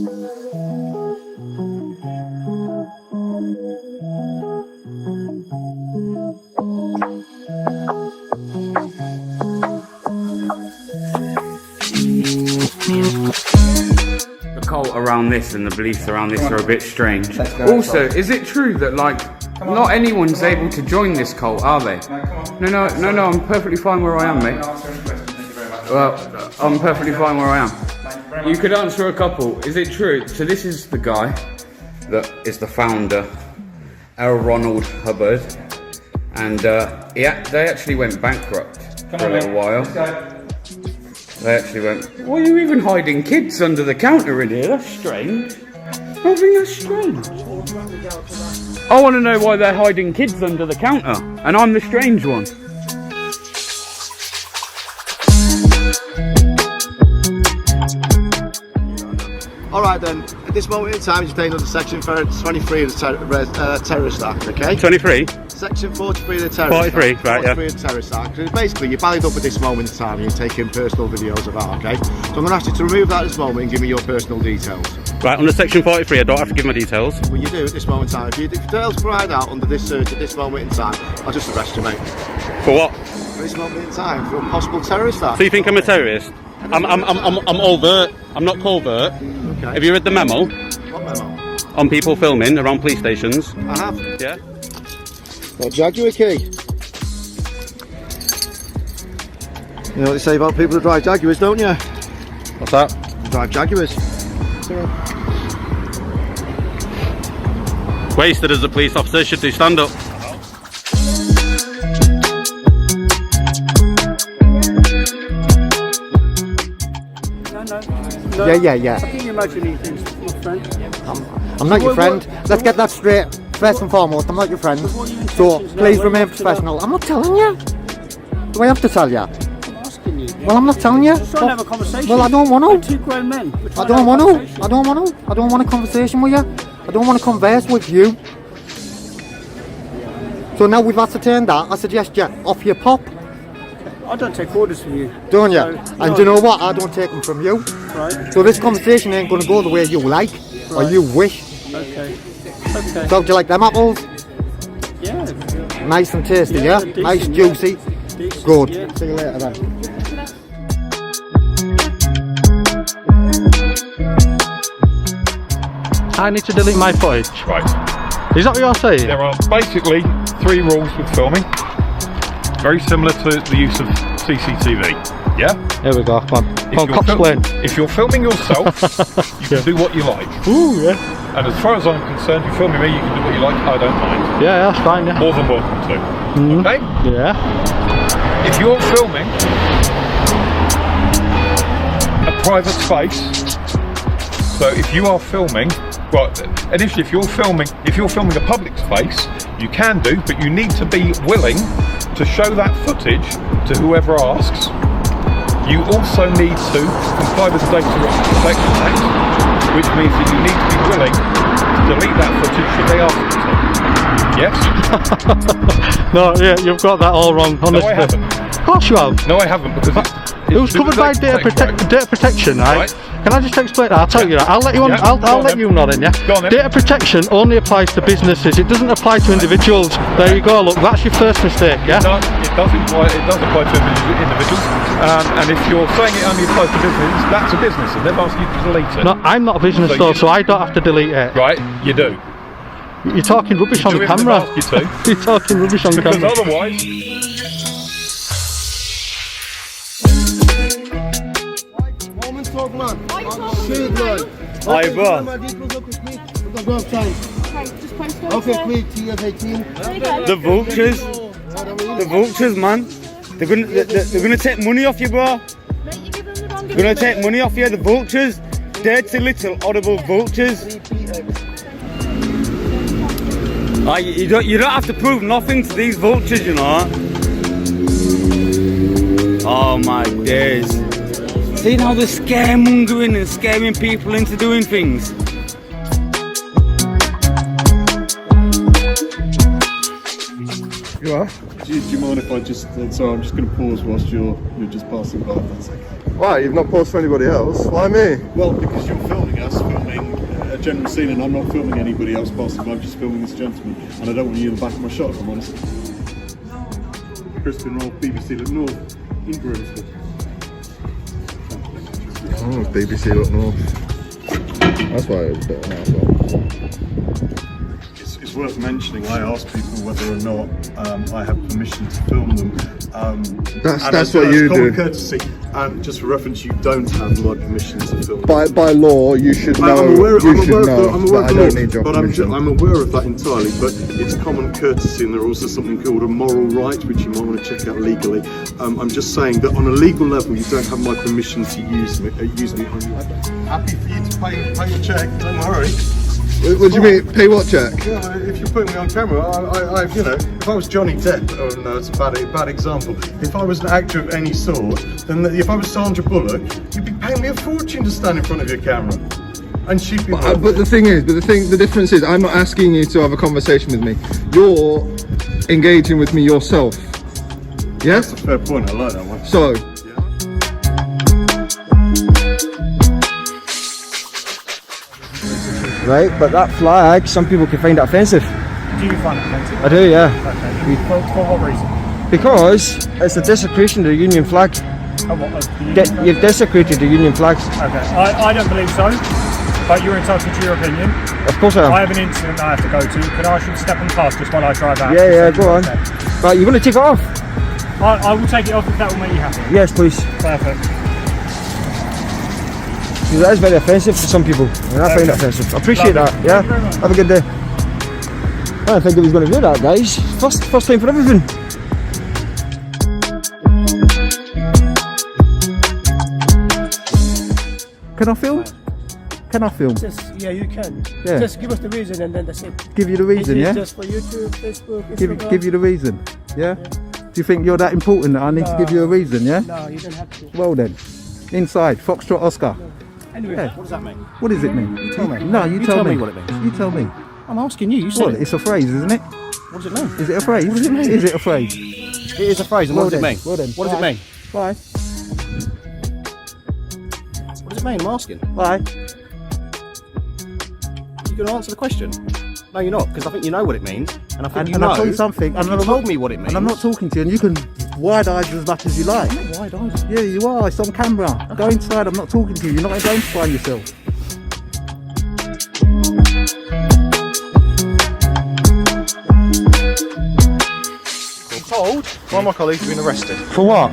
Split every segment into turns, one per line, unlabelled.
The cult around this and the beliefs around this are a bit strange. Also, is it true that not anyone's able to join this cult, are they? No, I'm perfectly fine where I am, mate. Well, I'm perfectly fine where I am. You could answer a couple. Is it true? So this is the guy that is the founder, L. Ronald Hubbard, and they actually went bankrupt for a little while. They actually went, why are you even hiding kids under the counter in here? That's strange. I think that's strange. I want to know why they're hiding kids under the counter, and I'm the strange one.
Alright then, at this moment in time, you're staying under section 23 of the Terrorist Act, okay?
23?
Section 43 of the Terrorist Act.
43, right, yeah.
43 of the Terrorist Act. Basically, you're ballied up at this moment in time and you're taking personal videos of that, okay? So I'm going to ask you to remove that at this moment and give me your personal details.
Right, under section 43, I don't have to give my details.
Well, you do at this moment in time. If your details provide out under this search at this moment in time, I'll just arrest you, mate.
For what?
At this moment in time, for a possible terrorist act.
So you think I'm a terrorist? I'm overt. I'm not covert.
Okay.
Have you read the memo?
What memo?
On people filming around police stations?
I have.
Yeah?
Well, Jaguar key. You know what they say about people who drive Jaguars, don't you?
What's that?
They drive Jaguars.
Wasted as a police officer, should do stand up.
No.
Yeah.
I think you're imagining things, my friend.
I'm not your friend. Let's get that straight. First and foremost, I'm not your friend. So please remain professional. I'm not telling you. Do I have to tell you?
I'm asking you.
Well, I'm not telling you.
Just trying to have a conversation.
Well, I don't want
We're
to.
two grown men.
I don't want to. I don't want a conversation with you. I don't want to converse with you. So now we've ascertained that, I suggest you off your pop.
I don't take orders from you.
Don't you?
So,
And do you know what? I don't take them from you.
Right.
So this conversation ain't going to go the way you like or you wish.
Okay.
So do you like them apples?
Yeah.
Nice and tasty, yeah?
Decent,
Nice,
yeah.
juicy.
Decent,
Good.
yeah.
See you later then.
I need to delete my footage.
Right.
Is that what you're saying?
There are basically 3 rules with filming. Very similar to the use of CCTV. Yeah?
Here we go, come on. Come on, cop explain.
If you're filming yourself, you can do what you like.
Ooh, yeah.
And as far as I'm concerned, you're filming me, you can do what you like, I don't mind.
Yeah, that's fine, yeah.
More than welcome to. Okay?
Yeah.
If you're filming a private space, so if you are filming, well, initially if you're filming a public space, you can do, but you need to be willing to show that footage to whoever asks. You also need to comply with the Data Protection Act, which means that you need to be willing to delete that footage should they ask you to. Yes?
No, yeah, you've got that all wrong, honestly.
No, I haven't.
Of course you have.
No, I haven't, because
It was covered by data protection, right? Can I just explain that? I'll tell you that. I'll let you on.
Yeah,
I'll let you know then. Yeah.
Go on then.
Data protection only applies to businesses. It doesn't apply to individuals. There you go. Look, that's your first mistake. Yeah.
It does apply to individuals. And if you're saying it only applies to businesses, that's a business, and they've asked you to delete it.
No, I'm not a business though, so I don't have to delete it.
Right, you do.
You're talking rubbish on the camera.
You to.
You're talking rubbish on
Because
camera.
otherwise.
Hi, bro.
Okay, quick, TF18.
The vultures, man. They're gonna take money off you, bro. They're gonna take money off you. The vultures, dirty little audible vultures. You don't have to prove nothing to these vultures, you know. Oh my days. See now they're scaremongering and scaring people into doing things.
You are? Do you mind if I just... sorry, I'm just going to pause whilst you're just passing by. That's okay.
Why? You've not paused for anybody else? Why me?
Well, because you're filming us, filming general scene and I'm not filming anybody else, boss. I'm just filming this gentleman, and I don't want you in the back of my shot, if I'm honest. Crispin Roll, BBC Look North, in Grimsby.
Oh, it's BBC Look North. That's why it was a bit of an arsehole.
It's worth mentioning, I asked people whether or not I have permission to film them.
That's what you do.
Courtesy, just for reference, you don't have my permission to film.
By law, you should know.
I'm aware of
that
the
I don't need your
law, but
permission.
I'm aware of that entirely. But it's common courtesy, and there's also something called a moral right, which you might want to check out legally. I'm just saying that on a legal level, you don't have my permission to use me. Happy for you to pay your check. Don't worry.
What do you mean? Pay what check?
Yeah, if you're putting me on camera, you know, if I was Johnny Depp, oh no, it's a bad example. If I was an actor of any sort, then if I was Sandra Bullock, you'd be paying me a fortune to stand in front of your camera, and she'd be.
But the thing is, the difference is, I'm not asking you to have a conversation with me. You're engaging with me yourself. Yes.
That's a fair point. I like that one.
So.
Right, but that flag, some people can find it offensive.
Do you find it offensive?
I do, yeah.
Okay. For what reason?
Because it's a desecration of the Union flag. You've desecrated the Union flags.
Okay, I don't believe so, but you're entitled to your opinion.
Of course I am.
I have an incident I have to go to. Can I ask you to step on past just while I drive out?
Yeah, go on. Right, you're going to take it off?
I will take it off if that will make you happy.
Yes, please.
Perfect.
Because that is very offensive to some people, and I find it offensive. I appreciate that, yeah? Have a good day. I don't think he was going to do that, guys. First time for everything.
Can I film? Can I film?
Yeah, you can.
Yeah.
Just give us the reason and then that's it.
Give you the reason, yeah?
Just for YouTube, Facebook, Instagram.
Give you the reason, yeah? Do you think you're that important that I need to give you a reason, yeah?
No, you don't have to.
Well then, inside, Foxtrot Oscar.
Anyway,
Yeah.
what does that mean?
What does it mean?
You tell me.
No, you tell me.
what it means.
You tell me.
I'm asking you. You said
What?
it.
It's a phrase, isn't it?
What does it mean?
Is it a phrase?
What does it mean?
Is it a phrase?
It is a phrase. And
Well
what does it
then,
mean?
well then.
What does it
Bye.
mean?
Bye.
What does it mean? I'm asking.
Bye.
You're going to answer the question? No, you're not, because I think you know what it means, and I think
And
you
I
know.
tell you something.
And you told me what it means.
And I'm not talking to you, and you can wide-eyed as much as you like.
I'm not wide-eyed.
Yeah, you are. It's on camera. Okay. Go inside. I'm not talking to you. You're not identifying yourself.
I'm told one of my colleagues has been arrested.
For what?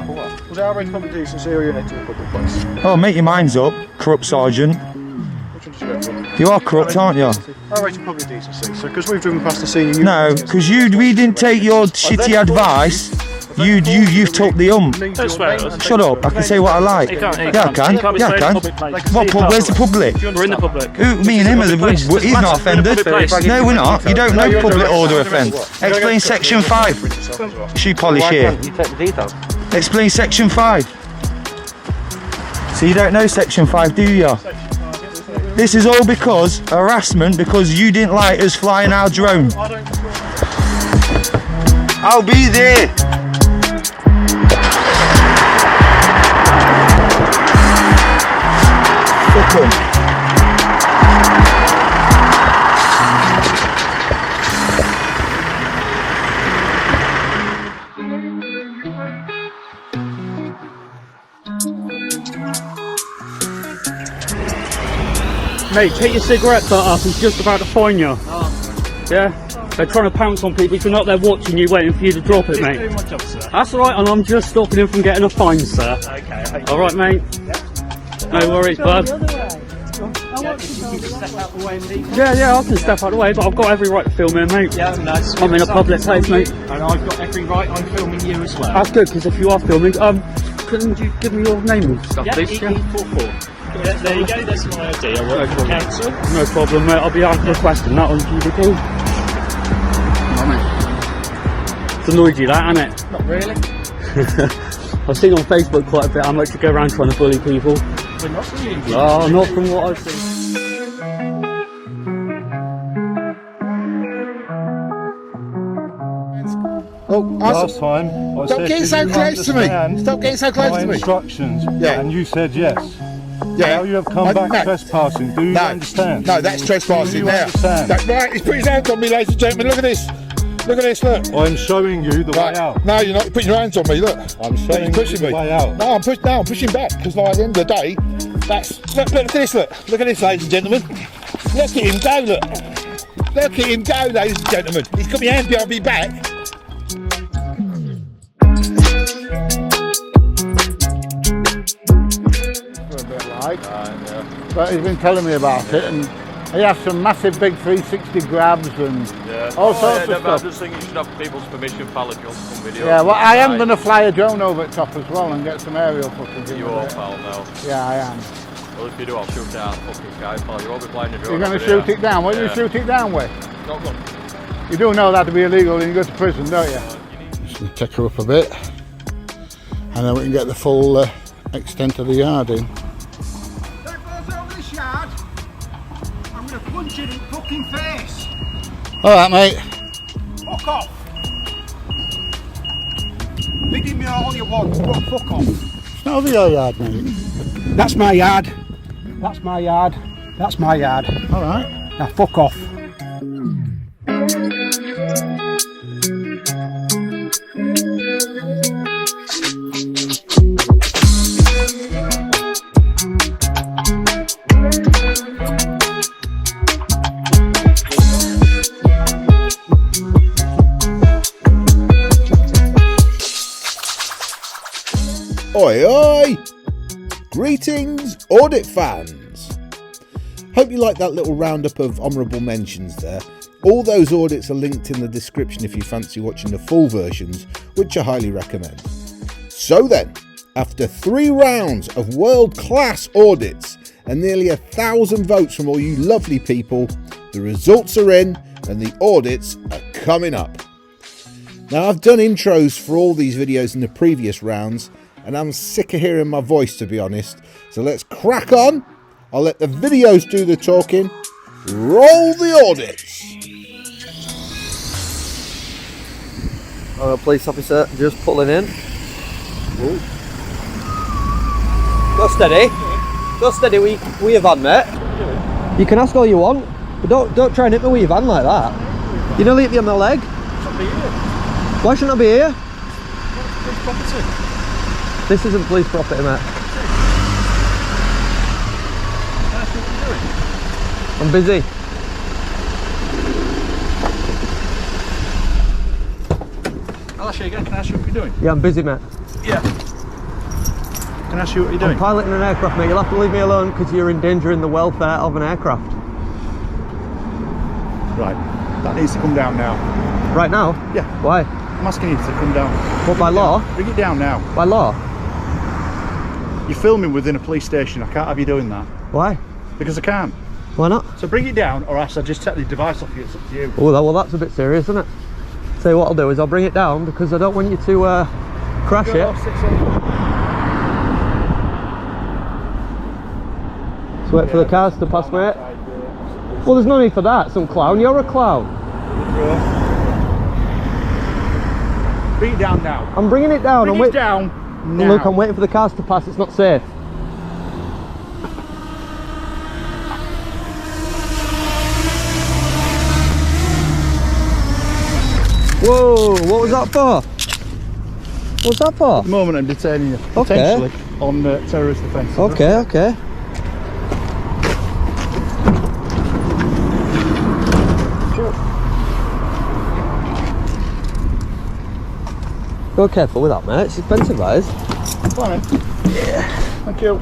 Was outrage public decency or urinating in a public place?
Oh, make your minds up, corrupt sergeant.
Which one did you go for?
You are corrupt, aren't you?
Outrage public decency. So because we've driven past the scene,
No, because we didn't take your shitty advice. You've took the
Don't swear at us.
Shut up! I can say what I like. Yeah, I can. Yeah, I can. What pub? Where's the public?
We're in the public.
Who? Me and him are the. He's not offended. No, we're not. You don't know public order offence. Explain section 5. Shoe polish here.
You take the details.
Explain section 5. So you don't know section 5, do you? This is all because harassment because you didn't like us flying our drone. I'll be there. Fuck 'em.
Mate, take your cigarette butt up, he's just about to fine you. Yeah? They're trying to pounce on people, if you're not there watching you, waiting for you to drop it, mate.
Doing my job, sir.
That's alright, and I'm just stopping him from getting a fine, sir.
Okay.
Alright, mate? No worries, bud. Yeah, I can step out of the way, but I've got every right to film here, mate.
Yeah, nice.
I'm in a public place, mate.
And I've got every right on filming you as well.
That's good, because if you are filming, couldn't you give me your name and stuff, please?
EE44. Yeah, there you go, that's my ID. I work for the council.
No problem, mate. I'll be answering a question that on GDP. It's annoyed you, that, hasn't it?
Not really.
I've seen on Facebook quite a bit how much you go around trying to bully people.
We're not bullying you.
Oh, not from what I've seen.
Oh,
Last time, I
Stop
said,
getting
"Did
so
you
close to me.
understand
Stop getting so close
my
to me."
instructions,
Yeah.
and you said yes.
Now you have come back trespassing. Do you understand?
No, that's trespassing
Do you
now.
understand?
Right, he's put his hands on me, ladies and gentlemen. Look at this. Look at this, look.
I'm showing you the way out.
No, you're not putting your hands on me, look.
I'm showing you the way out.
No, I'm pushing back, because like, at the end of the day, look at this, look. Look at this, ladies and gentlemen. Look at him go, look. Look at him go, ladies and gentlemen. He's got my hands behind me back.
But he's been telling me about it, and he has some massive big 360 grabs and all sorts of stuff.
I just think you should have people's permission, pal, if you want to come video.
Yeah, well, I am going to fly a drone over at top as well and get some aerial footage.
You are, pal, no.
Yeah, I am.
Well, if you do, I'll shoot it out of the fucking sky, pal. You won't be flying a drone.
You're going to shoot it down? What do you shoot it down with?
Shotgun.
You do know that to be illegal and you go to prison, don't you?
Just going to take her up a bit, and then we can get the full extent of the yard in.
I'm going to punch it in the fucking face.
Alright, mate.
Fuck off. Bidding me all you want, but fuck off.
It's not over your yard, mate.
That's my yard. That's my yard. That's my yard.
Alright.
Now fuck off.
Oi oi! Greetings, Audit fans! Hope you like that little roundup of honourable mentions there. All those audits are linked in the description if you fancy watching the full versions, which I highly recommend. So then, after 3 rounds of world-class audits and nearly 1,000 votes from all you lovely people, the results are in and the audits are coming up. Now, I've done intros for all these videos in the previous rounds, and I'm sick of hearing my voice, to be honest. So let's crack on. I'll let the videos do the talking. Roll the audits.
Police officer just pulling in. Ooh. Go steady. Go steady with your van, mate. You can ask all you want, but don't try and hit me with your van like that. You nearly hit me on my leg. Why shouldn't I be here?
Police property.
This isn't police property, mate. I'm busy.
I'll ask you again, can I ask you what you're doing?
Yeah, I'm busy, mate.
Yeah. Can I ask you what you're doing?
I'm piloting an aircraft, mate. You'll have to leave me alone because you're endangering the welfare of an aircraft.
Right, that needs to come down now.
Right now?
Yeah.
Why?
I'm asking you to come down.
What, by law?
Bring it down now.
By law?
You're filming within a police station. I can't have you doing that.
Why?
Because I can't.
Why not?
So bring it down, or else I just take the device off you. It's up to you.
Oh, well, that's a bit serious, isn't it? So what I'll do is I'll bring it down because I don't want you to crash it. So wait for the cars to pass, mate. Well, there's no need for that, some clown. You're a clown.
Bring it down now.
I'm bringing it down.
Bring it down now.
Look, I'm waiting for the cars to pass. It's not safe. Whoa, what was that for? What was that for?
At the moment I'm detaining you, potentially, on terrorist offence.
Okay, okay. Go careful with that, mate. It's expensive, that is.
Come on, then. Yeah. Thank you.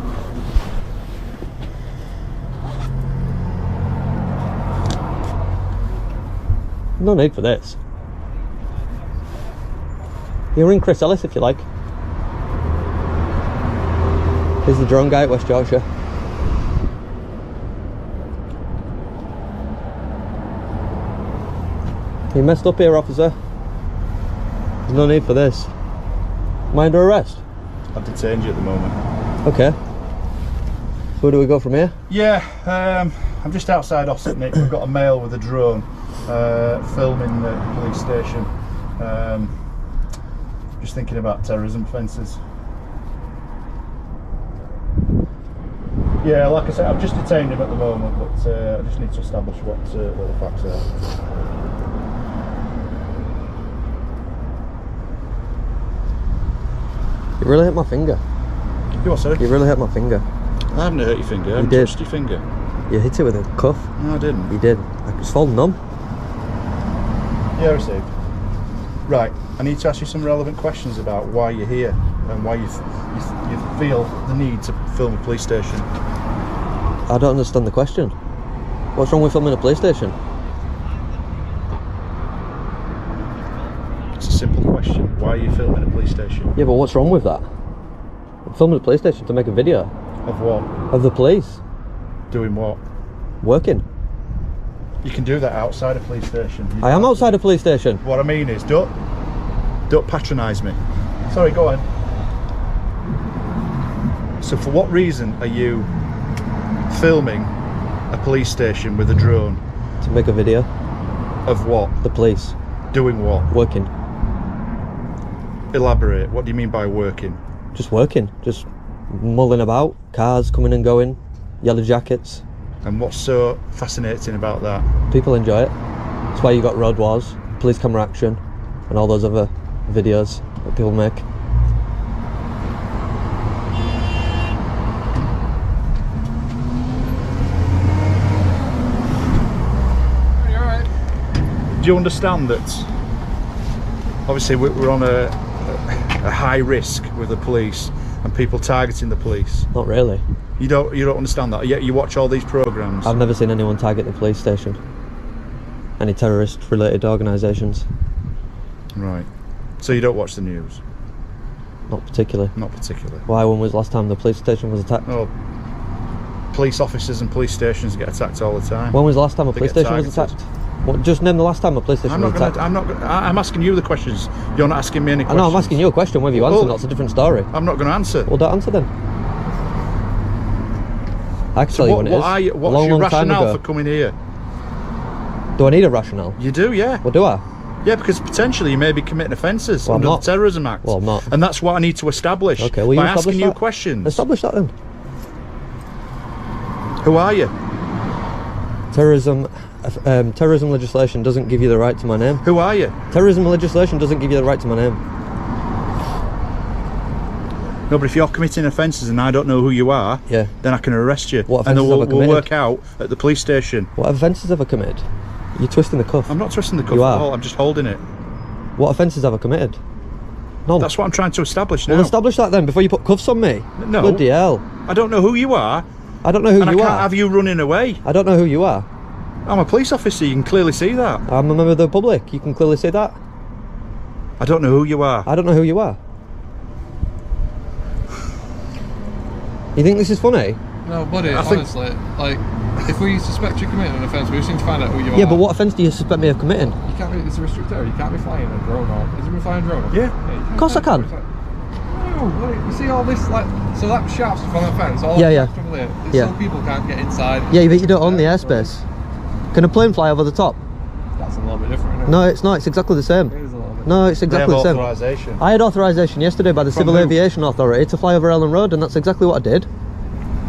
No need for this. You ring Chris Ellis if you like. He's the drone guy at West Yorkshire. You messed up here, officer. There's no need for this. Am I under arrest?
I've detained you at the moment.
Okay. So where do we go from here?
Yeah, I'm just outside Ossett, Nick. We've got a male with a drone filming the police station. Just thinking about terrorism offences. Yeah, like I said, I've just detained him at the moment, but I just need to establish what the facts are.
You really hit my finger.
You what, sorry?
You really hit my finger.
I haven't hurt your finger. I haven't touched your finger.
You hit it with a cuff.
No, I didn't.
You did. I was folding numb.
Yeah, received. Right, I need to ask you some relevant questions about why you're here and why you feel the need to film a police station.
I don't understand the question. What's wrong with filming a police station?
It's a simple question. Why are you filming a police station?
Yeah, but what's wrong with that? I'm filming a police station to make a video.
Of what?
Of the police.
Doing what?
Working.
You can do that outside a police station.
I am outside a police station.
What I mean is, don't patronise me. Sorry, go on. So for what reason are you filming a police station with a drone?
To make a video.
Of what?
The police.
Doing what?
Working.
Elaborate. What do you mean by working?
Just working. Just mulling about. Cars coming and going. Yellow jackets.
And what's so fascinating about that?
People enjoy it. That's why you got road wars, police camera action, and all those other videos that people make.
Do you understand that obviously we're on a high risk with the police and people targeting the police?
Not really.
You don't understand that, yet you watch all these programs.
I've never seen anyone target the police station. Any terrorist related organisations.
Right. So you don't watch the news?
Not particularly.
Not particularly.
Why? When was the last time the police station was attacked?
Oh, police officers and police stations get attacked all the time.
When was the last time a
They
police
get
station was
targeted.
attacked? What, just name the last time a police station was attacked.
I'm asking you the questions. You're not asking me any
I
questions.
know, I'm asking you a question. Whether you answer, that's a different story.
I'm not going to answer.
Well, don't answer then. I can tell you when it is.
What's your rationale for coming here?
Do I need a rationale?
You do, yeah.
Well, do I?
Yeah, because potentially you may be committing offences under the Terrorism Act.
Well, I'm not.
And that's what I need to establish
Okay, well,
by
establish
asking you
that.
questions.
Establish that then.
Who are you?
Terrorism legislation doesn't give you the right to my name.
Who are you?
Terrorism legislation doesn't give you the right to my name.
No, but if you're committing offences and I don't know who you are,
yeah,
then I can arrest you.
What
and
offences
then
have I
we'll
committed?
work out at the police station.
What offences have I committed? You're twisting the cuff.
I'm not twisting the cuff
You
at
are.
all. I'm just holding it.
What offences have I committed? None.
That's what I'm trying to establish now.
Well, establish that then before you put cuffs on me.
No.
Bloody hell.
I don't know who you are.
I don't know who
and
you
I
are.
can't have you running away.
I don't know who you are.
I'm a police officer, you can clearly see that.
I'm a member of the public, you can clearly see that.
I don't know who you are.
I don't know who you are. You think this is funny?
No, buddy, honestly, like, if we suspect you committing an offence, we just need to find out who you are.
Yeah, but what offence do you suspect me of committing?
You can't be, it's a restricted area, you can't be flying a drone or... Is it been flying a drone?
Yeah.
Of course I can.
No, buddy, you see all this, like, so that sharp stuff on the fence, all
Yeah.
that stuff there,
Yeah.
so people can't get inside.
Yeah, but you don't own the airspace. Can a plane fly over the top?
That's a little bit different, isn't it?
No, it's not, it's exactly the same.
It is a little bit.
No, it's exactly the same.
authorisation.
I had authorisation yesterday by the Civil Aviation Authority to fly over Ellen Road, and that's exactly what I did.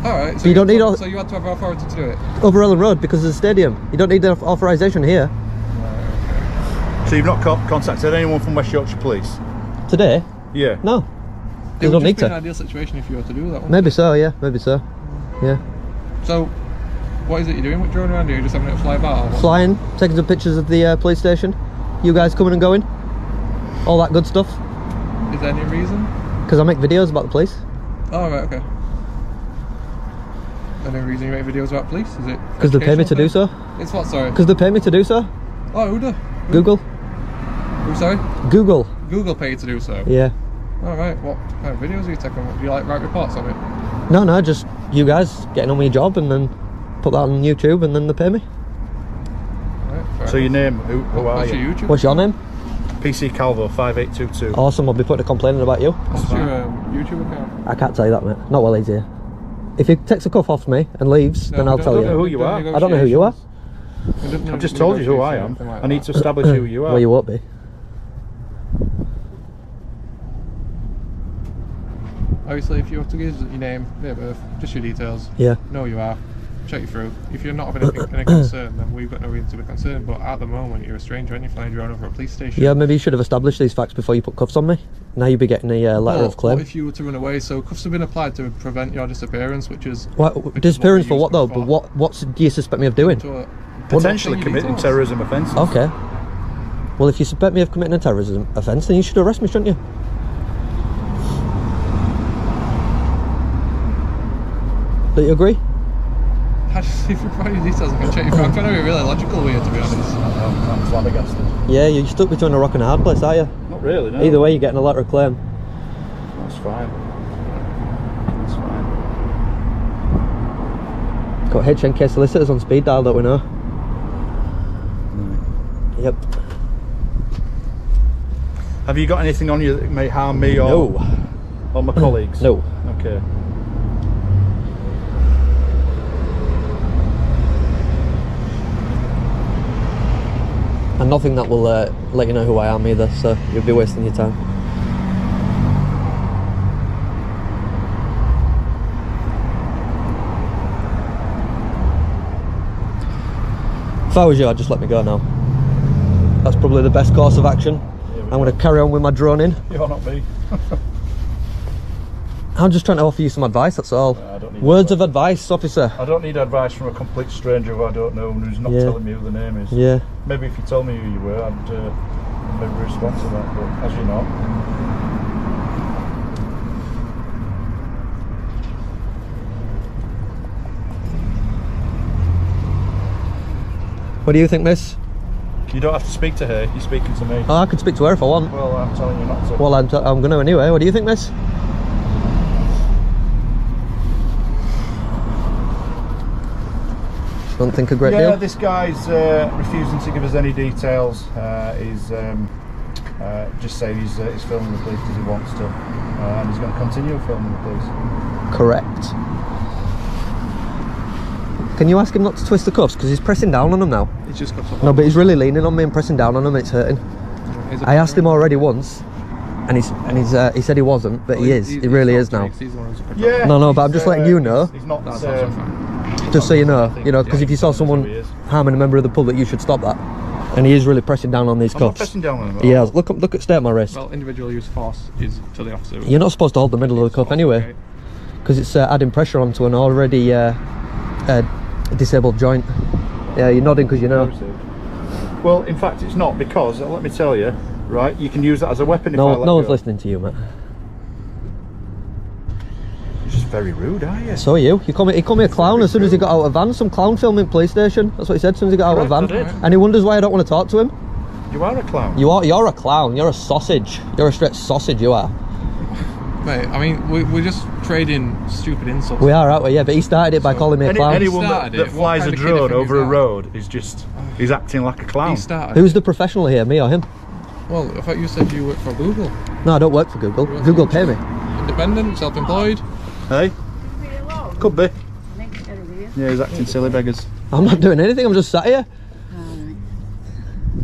Alright,
So you don't need
so you had to have authority to do it?
over Ellen Road because of the stadium. You don't need the authorisation here.
So you've not contacted anyone from West Yorkshire Police?
Today?
Yeah.
No.
It
You
would
don't
just
need
be an
to.
ideal situation if you were to do that one.
Maybe so, yeah, maybe so. Yeah.
So, what is it you're doing with drone around here? You're just having it fly about? Or what?
Flying, taking some pictures of the police station. You guys coming and going. All that good stuff.
Is there any reason?
Because I make videos about the police.
Oh, right, okay. Any reason you make videos about police? Is it
Because they pay me to do so.
It's what, sorry?
Because they pay me to do so.
Oh, who do?
Google.
Who, sorry?
Google.
Google pay you to do so?
Yeah.
Alright, what kind of videos are you taking? Do you like write reports on it?
No, just you guys getting on with your job and then put that on YouTube and then they pay me.
Right,
So your name, who are
What's
you?
your YouTube?
What's your name?
PC Calvo 5822.
Awesome, I'll be putting a complaint about you.
What's your YouTube account?
I can't tell you that, mate. Not while he's here. If he takes a cuff off me and leaves, then I'll tell you.
I don't know who you are.
I don't know who you are.
I've just told you who I am. I need to establish who you are.
Well, you won't be.
obviously, if you have to give your name, date of birth, just your details.
Yeah.
Know who you are. Check you through. If you're not having any concern, then we've got no reason to be concerned. But at the moment, you're a stranger and you're flying your own over a police station.
Yeah, maybe you should have established these facts before you put cuffs on me. Now you'd be getting a letter of claim.
What if you were to run away? So cuffs have been applied to prevent your disappearance, which is...
Disappearance for what though? But what do you suspect me of doing?
Potentially committing terrorism offences.
Okay. Well, if you suspect me of committing a terrorism offence, then you should arrest me, shouldn't you? Do you agree?
If you provide your details, I can check you through. I'm trying to be really logical here, to be honest.
I'm flabbergasted.
Yeah, you're stuck between a rock and a hard place, are you?
Not really, no.
Either way, you're getting a letter of claim.
That's fine. That's fine.
Got HNK solicitors on speed dial, don't we know? Yep.
Have you got anything on you that may harm me or my colleagues?
No.
Okay.
And nothing that will let you know who I am either, so you'll be wasting your time. If I was you, I'd just let me go now. That's probably the best course of action. I'm going to carry on with my droning.
You're not me.
I'm just trying to offer you some advice, that's all.
I don't need
Words of advice, officer.
I don't need advice from a complete stranger who I don't know and who's not telling me who the name is.
Yeah.
Maybe if you told me who you were, I'd maybe respond to that, but as you're not.
What do you think, miss?
You don't have to speak to her, you're speaking to me.
Oh, I could speak to her if I want.
Well, I'm telling you not to.
Well, I'm going to anyway. What do you think, miss? Don't think a great deal?
Yeah, this guy's refusing to give us any details. He's just saying he's filming the police because he wants to. And he's going to continue filming the police.
Correct. Can you ask him not to twist the cuffs? Because he's pressing down on them now.
He's just got
No, but he's really leaning on me and pressing down on them. It's hurting. I asked him already once, and he said he wasn't, but he is. He really is now.
Yeah.
No, but I'm just letting you know.
He's not.
Just so you know, because if you saw someone harming a member of the public, you should stop that. And he is really pressing down on these
I'm not
cuffs.
pressing down on him.
He has. Look at state of my wrist.
Well, individual use of force is to the officer.
You're not supposed to hold the middle of the cuff anyway, because it's adding pressure onto an already disabled joint. Yeah, you're nodding because you know.
Well, in fact, it's not, because let me tell you, right? You can use that as a weapon.
No,
if I let
no one's
go.
listening to you, mate.
You're just very rude, are you?
So are you. He called me a clown as soon as he got out of van. Some clown filming police station. That's what he said as soon as he got out of van. And he wonders why I don't want to talk to him.
You are a clown.
You're a clown. You're a sausage. You're a straight sausage. You are.
Mate, I mean, we're just trading stupid insults.
We are, aren't we? Yeah, but he started it by calling me a clown.
Anyone that flies a drone over a road is just he's acting like a clown.
Who's the professional here, me or him?
Well, I thought you said you work for Google.
No, I don't work for Google. Google pay me.
Independent, self-employed.
Hey, could be. Yeah, he's acting silly beggars.
I'm not doing anything. I'm just sat here.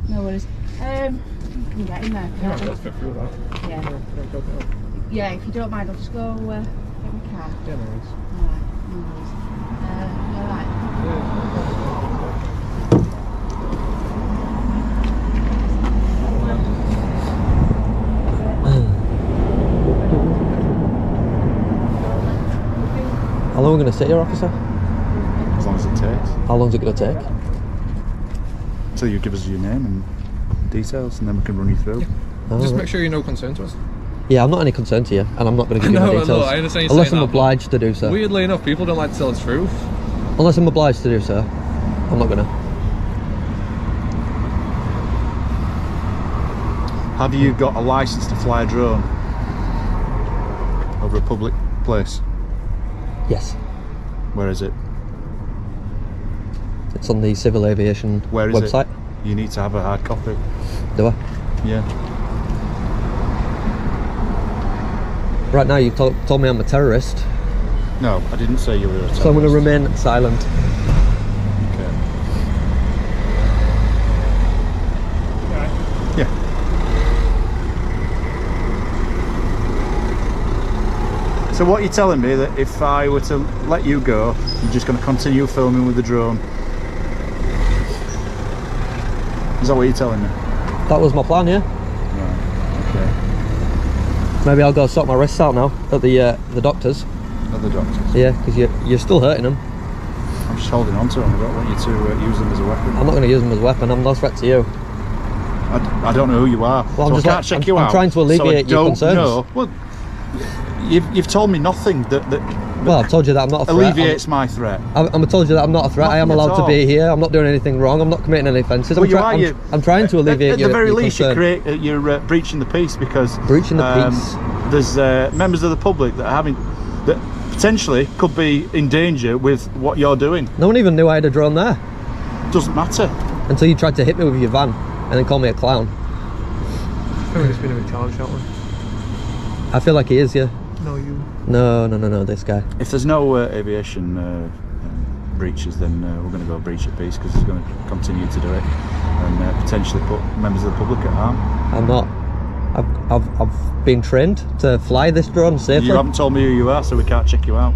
No worries. You can get in there. Yeah. Yeah, if you don't mind, I'll just go get my car.
Yeah, no worries.
Alright, no worries. Alright.
How long are we going to sit here, officer?
As long as it takes.
How long is it going to take?
So you give us your name and details, and then we can run you through.
Just make sure you're no concern to us.
Yeah, I'm not any concern to you, and I'm not going to give you my details.
No, I understand you're
unless
saying
I'm
that,
obliged to do so.
Weirdly enough, people don't like to tell the truth.
Unless I'm obliged to do so, I'm not going to.
Have you got a license to fly a drone over a public place?
Yes.
Where is it?
It's on the Civil Aviation
Where is
website.
it? You need to have a hard copy.
Do I?
Yeah.
Right now, you told me I'm a terrorist.
No, I didn't say you were a terrorist.
So I'm going to remain silent.
Okay. Yeah. So what you're telling me that if I were to let you go, you're just going to continue filming with the drone? Is that what you're telling me?
That was my plan, yeah.
Right. Okay.
Maybe I'll go sort my wrists out now at the doctors.
At the doctors?
Yeah, because you're still hurting them.
I'm just holding on to them. I don't want you to use them as a weapon.
I'm not going to use them as a weapon. I'm no threat to you.
I don't know who you are.
Well,
so I can't check you out.
I'm trying to alleviate your concerns.
No. Well, you've told me nothing that
well, I've told you that I'm not a threat.
Alleviates my threat.
I've told you that I'm not a threat.
Nothing
I am allowed
at
to
all.
be here. I'm not doing anything wrong. I'm not committing any offences.
Well,
I'm trying to alleviate
at
your
the very
your
least,
concern.
you're breaching the peace because
breaching the peace.
There's members of the public that potentially could be in danger with what you're doing.
No one even knew I had a drone there.
Doesn't matter.
Until you tried to hit me with your van and then call me a clown.
I feel like it's been a bit challenged, that one.
I feel like he is, yeah.
No, you.
No, this guy.
If there's no aviation breaches, then we're going to go breach at peace because he's going to continue to do it and potentially put members of the public at harm.
I'm not. I've been trained to fly this drone safely.
You haven't told me who you are, so we can't check you out.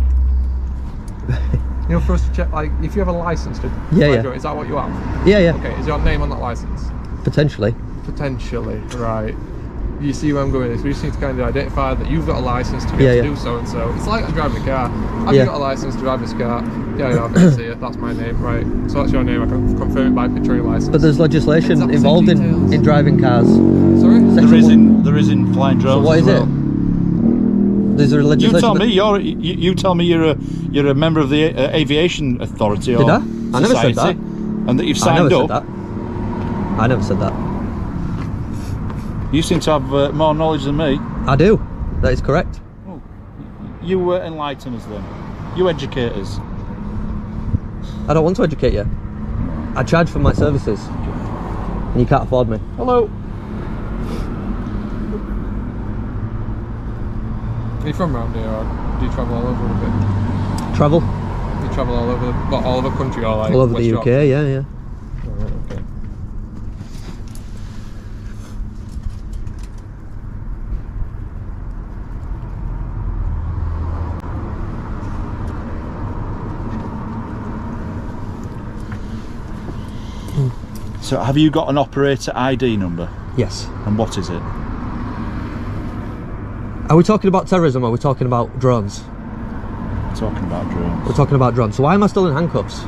You know, for us to check, like, if you have a license to
Yeah.
drone, is that what you have?
Yeah.
Okay, is your name on that license?
Potentially.
Potentially, right. You see where I'm going with this. We just need to kind of identify that you've got a license to be able to do so and so. It's like I'm driving a car. Have you got a license to drive this car? Yeah, I can see it. That's my name, right. So that's your name. I can confirm it by picture your license.
But there's legislation involved in driving cars.
Sorry?
There is in flying drones.
So what is
well.
it? There's a legislation.
You tell me you're a member of the aviation authority.
Did
or
I? I never said that.
And that you've signed up.
I never said that.
You seem to have more knowledge than me.
I do. That is correct.
Oh, you enlighten us then. You educate us.
I don't want to educate you. I charge for my services. And you can't afford me.
Hello.
Are you from around here, or do you travel all over a bit?
Travel?
You travel all over the country, or like
all over
West
the UK,
Yorkshire?
yeah.
Alright, okay.
So have you got an operator ID number?
Yes.
And what is it?
Are we talking about terrorism or are we talking about drones?
We're talking about drones.
We're talking about drones. So why am I still in handcuffs?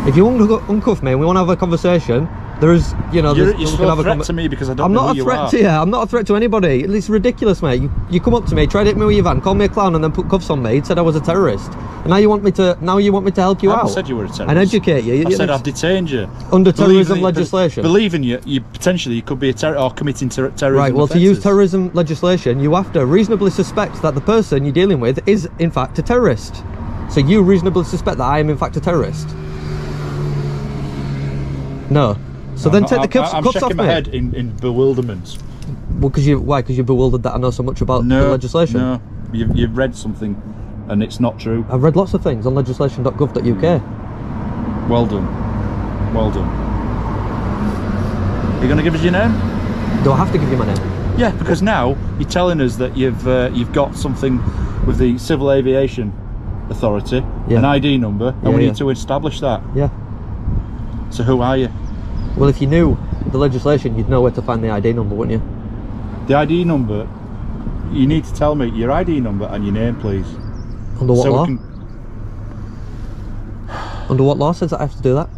If you want to uncuff me and we want to have a conversation, there is, you know...
You're still a threat to me because I don't know who you are.
I'm not a threat to you. I'm not a threat to anybody. It's ridiculous, mate. You come up to me, tried to hit me with your van, called me a clown and then put cuffs on me, said I was a terrorist. And now you want me to help you
I
out?
haven't said you were a terrorist.
And educate you.
I said I've detained you.
Under terrorism legislation.
Believing you potentially could be or committing terrorism
Right, well,
offences.
to use terrorism legislation, you have to reasonably suspect that the person you're dealing with is, in fact, a terrorist. So you reasonably suspect that I am, in fact, a terrorist? No. So then take the cuffs off me.
I'm shaking my head in bewilderment.
Well, why? Because you're bewildered that I know so much about the legislation?
No, you've read something and it's not true.
I've read lots of things on legislation.gov.uk.
Well done. Well done. You're going to give us your name?
Do I have to give you my name?
Yeah, because now you're telling us that you've got something with the Civil Aviation Authority, an ID number, and we need to establish that.
Yeah.
So who are you?
Well, if you knew the legislation, you'd know where to find the ID number, wouldn't you?
The ID number, you need to tell me your ID number and your name, please.
Under what law? Under what law says that I have to do that?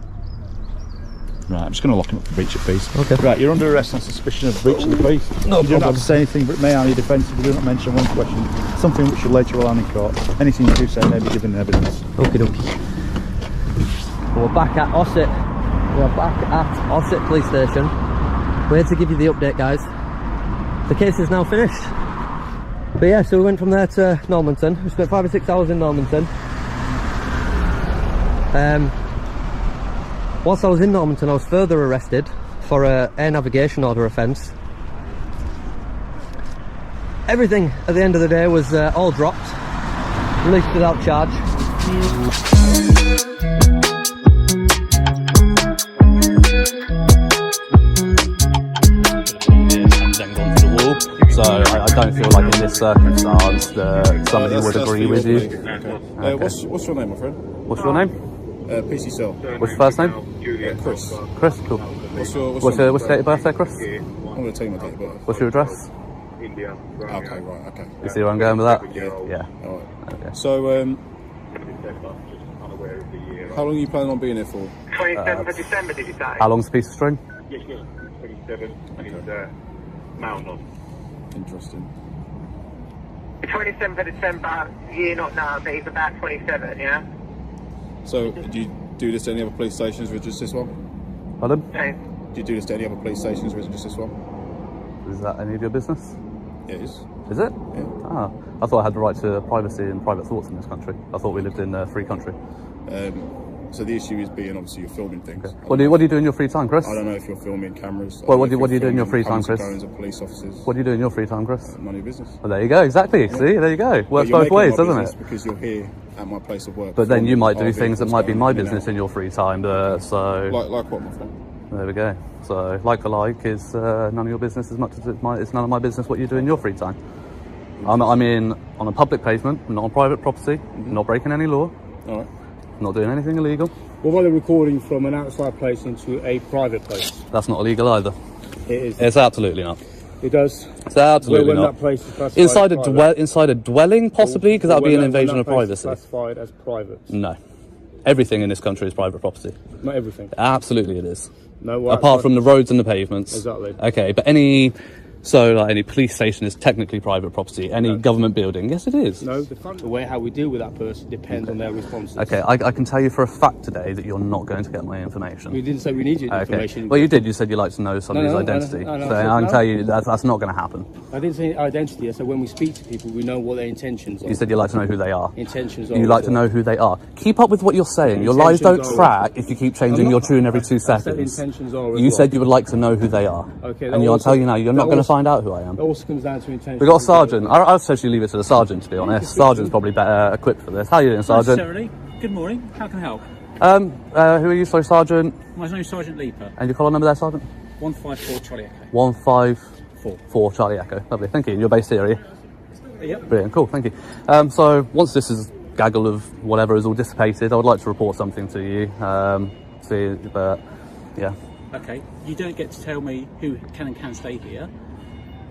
Right, I'm just going to lock him up for breach of peace.
Okay.
Right, you're under arrest on suspicion of breach of the peace.
No
You don't
problem.
have to say anything but may on your defence if you do not mention one question, something which you later will on in court. Anything you do say may be given evidence.
Okie dokie. We're back at Audit. We're back at Audit police station. We're here to give you the update, guys. The case is now finished. But yeah, so we went from there to Normanton. We spent 5 or 6 hours in Normanton. Whilst I was in Normanton, I was further arrested for a air navigation order offence. Everything at the end of the day was all dropped, released without charge.
So I don't feel like in this circumstance that somebody would agree with you.
Okay. What's your name, my friend?
What's your name?
PC Cell.
What's your first name?
Chris.
Cool.
What's
your date of birth there, Chris?
I'm going to tell you my date of birth.
What's your address?
Okay, right, okay.
You see where I'm going with that?
Yeah.
Alright. Okay.
So, how long are you planning on being here for?
27th of December, did you say?
How long's a piece of string?
Yes, 27, and it's mount on.
Interesting.
The 27th of December, year not now, but it's about 27, yeah?
So, do you do this to any other police stations with just this one?
Pardon?
Okay.
Do you do this to any other police stations with just this one?
Is that any of your business?
It is.
Is it?
Yeah.
Ah, I thought I had the right to privacy and private thoughts in this country. I thought we lived in a free country.
So the issue is being obviously you're filming things.
Okay. What do you do in your free time, Chris?
I don't know if you're filming cameras.
Well, what do you do in your free time, Chris?
Of police officers.
What do you do in your free time, Chris?
None of your business.
Well, there you go. Exactly.
Yeah.
See, there you go. Works
You're
both
making
ways,
my
doesn't
business
it?
Because you're here at my place of work.
But then you might do
our
things that
vehicles
might be
going
my
in and
business
out.
in your free time. So
Like what, my friend?
there we go. So like for like is none of your business as much as it's none of my business what you do in your free time. I'm in on a public pavement, not on private property, not breaking any law.
All right.
Not doing anything illegal.
What about the recording from an outside place into a private place?
That's not illegal either.
It is.
It's absolutely not.
It does.
It's absolutely
when
not.
That place is classified
Inside a dwelling, possibly, because that'd be an invasion of privacy.
Classified as private.
No, everything in this country is private property.
Not everything.
Absolutely, it is.
No.
Apart from the roads and the pavements.
Exactly.
Okay, but any police station is technically private property. Any government building, yes, it is.
No, the way how we deal with that person depends on their responses.
Okay, I can tell you for a fact today that you're not going to get my information.
We didn't say we need your information.
Well, you did. You said you'd like to know somebody's identity.
No,
so I can tell you that's not going to happen.
I didn't say identity. I said when we speak to people, we know what their intentions are.
You said you'd like to know who they are.
Intentions are.
You like to know who they are. Keep up with what you're saying. Your lies don't track if you keep changing your tune every 2 seconds.
Intentions are
You said you would like to know who they are.
Okay.
And I'll tell you now, you're not going to find out who I am.
It also comes down to intentions.
We've got a sergeant. I'll essentially leave it to the sergeant, to be honest. Sergeant's probably better equipped for this. How are you doing, sergeant?
Not necessarily. Good morning. How can I help?
Who are you? Sorry, sergeant.
My name's Sergeant Leaper.
And your collar number there, sergeant?
154 Charlie Echo.
154 Charlie Echo. Lovely. Thank you. You're based here, are you?
Yep.
Brilliant. Cool. Thank you. So once this is gaggle of whatever is all dissipated, I would like to report something to you. But yeah.
Okay. You don't get to tell me who can and can't stay here.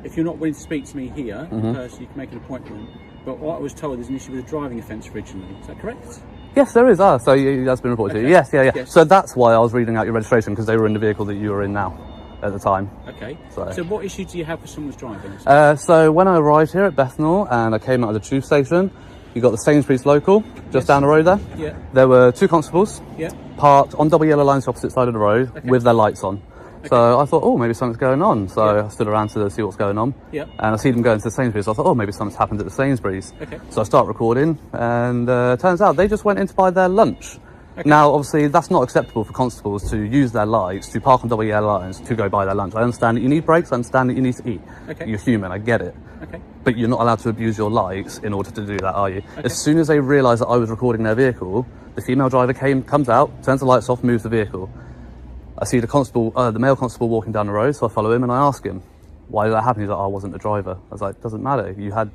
If you're not willing to speak to me here, in person, you can make an appointment. But what I was told there's an issue with a driving offence originally. Is that correct?
Yes, there is. So that's been reported to you. Yes, yeah. So that's why I was reading out your registration, because they were in the vehicle that you were in now at the time.
Okay. So what issue do you have with someone's driving?
So when I arrived here at Bethnal and I came out of the tube station, you got the Sainsbury's local just down the road there.
Yeah.
There were 2 constables parked on double yellow lines opposite side of the road with their lights on. Okay. So I thought, oh, maybe something's going on. So I stood around to see what's going on.
Yeah.
And I see them going to the Sainsbury's. So I thought, oh, maybe something's happened at the Sainsbury's.
Okay.
So I start recording, and turns out they just went in to buy their lunch. Okay. Now, obviously, that's not acceptable for constables to use their lights, to park on double yellow lines, to go buy their lunch. I understand that you need breaks. I understand that you need to eat.
Okay.
You're human. I get it.
Okay.
But you're not allowed to abuse your lights in order to do that, are you? Okay. As soon as they realised that I was recording their vehicle, the female driver comes out, turns the lights off, moves the vehicle. I see the male constable walking down the road, so I follow him and I ask him, why did that happen? He's like, I wasn't the driver. I was like, doesn't matter. You had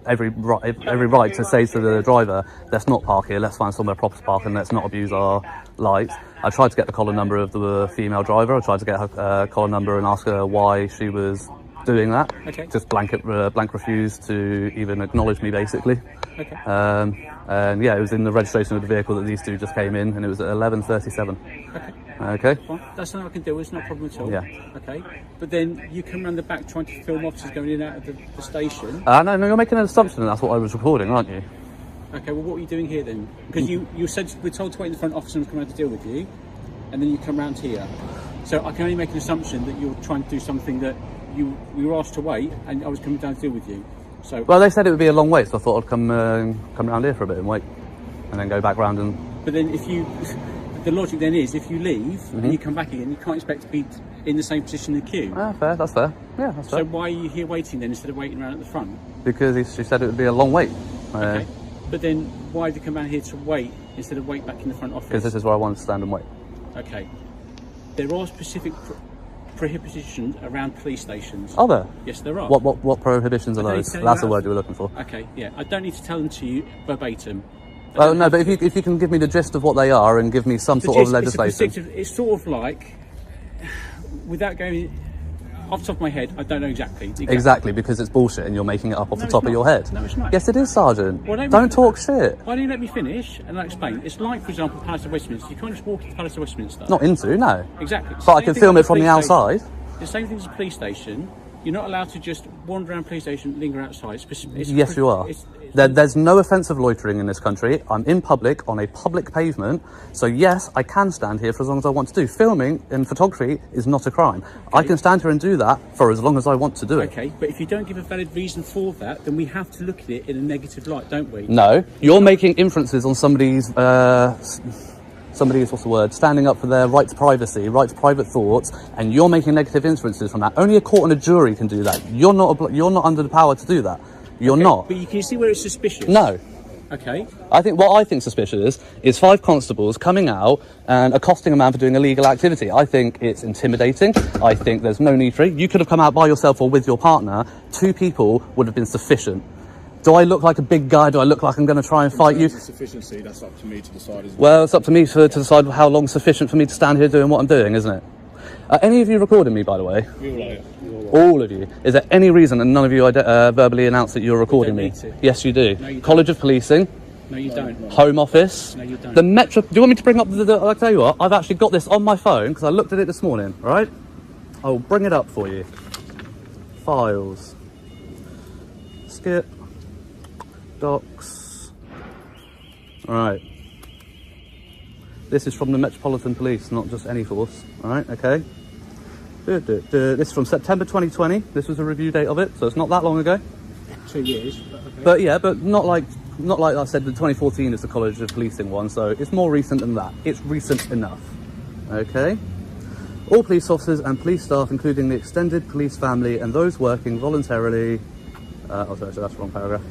every right to say to the driver, let's not park here, let's find somewhere proper to park and let's not abuse our lights. I tried to get the collar number of the female driver. I tried to get her collar number and ask her why she was doing that. Okay. Just blank refused to even acknowledge me, basically.
Okay.
And yeah, it was in the registration of the vehicle that these two just came in, and it was at 11:37.
Okay.
Okay.
Well, that's something I can do. It's not a problem at all.
Yeah.
Okay. But then you come round the back trying to film officers going in and out of the station.
No, you're making an assumption that that's what I was recording, aren't you?
Okay. Well, what are you doing here then? Because you said we're told to wait in the front, officer was coming out to deal with you, and then you come round here. So I can only make an assumption that you're trying to do something that we were asked to wait, and I was coming down to deal with you. So.
Well, they said it would be a long wait, so I thought I'd come round here for a bit and wait, and then go back round and.
But then, the logic then is, if you leave and you come back again, you can't expect to be in the same position in the queue.
Fair. That's fair. Yeah, that's fair.
So why are you here waiting then instead of waiting around at the front?
Because she said it would be a long wait.
Okay. But then, why have you come down here to wait instead of wait back in the front office?
Because this is where I wanted to stand and wait.
Okay. There are specific prohibitions around police stations.
Are there?
Yes, there are.
What prohibitions are
I don't
those?
need to tell you
That's the
that.
word you were looking for.
Okay, yeah. I don't need to tell them to you verbatim.
Oh no, but if you can give me the gist of what they are and give me some sort of legislation.
It's sort of like, without going off the top of my head, I don't know exactly.
Exactly, because it's bullshit and you're making it up off the
it's
top of
not.
your head.
No, it's not.
Yes, it is, Sergeant.
Well,
don't talk shit.
Why don't you let me finish and I'll explain? It's like, for example, Palace of Westminster. You can't just walk into Palace of Westminster.
Not into, no.
Exactly.
But I can film it from the outside.
The same thing as a police station. You're not allowed to just wander around a police station, linger outside.
Yes, you are. There's no offensive loitering in this country. I'm in public, on a public pavement. So yes, I can stand here for as long as I want to do. Filming and photography is not a crime. I can stand here and do that for as long as I want to do it.
Okay, but if you don't give a valid reason for that, then we have to look at it in a negative light, don't we?
No, you're making inferences on somebody's, what's the word, standing up for their right to privacy, right to private thoughts, and you're making negative inferences from that. Only a court and a jury can do that. You're not under the power to do that. You're not.
But you can see where it's suspicious.
No.
Okay.
I think what I think suspicious is 5 constables coming out and accosting a man for doing illegal activity. I think it's intimidating. I think there's no need for it. You could have come out by yourself or with your partner. 2 people would have been sufficient. Do I look like a big guy? Do I look like I'm going to try and fight you?
Sufficiency, that's up to me to decide.
Well, it's up to me to decide how long sufficient for me to stand here doing what I'm doing, isn't it? Any of you recording me, by the way? All of you. Is there any reason that none of you verbally announced that you're recording me? Yes, you do.
No, you
College of Policing.
No, you don't.
Home Office.
No, you don't.
The Metro. Do you want me to bring up I'll tell you what, I've actually got this on my phone because I looked at it this morning, right? I'll bring it up for you. Files. Skip. Docs. Right. This is from the Metropolitan Police, not just any force. Alright, okay. This is from September 2020. This was a review date of it, so it's not that long ago.
2 years. But, okay.
But yeah, but not like I said, the 2014 is the College of Policing one, so it's more recent than that. It's recent enough. Okay. All police officers and police staff, including the extended police family and those working voluntarily... sorry, that's the wrong paragraph.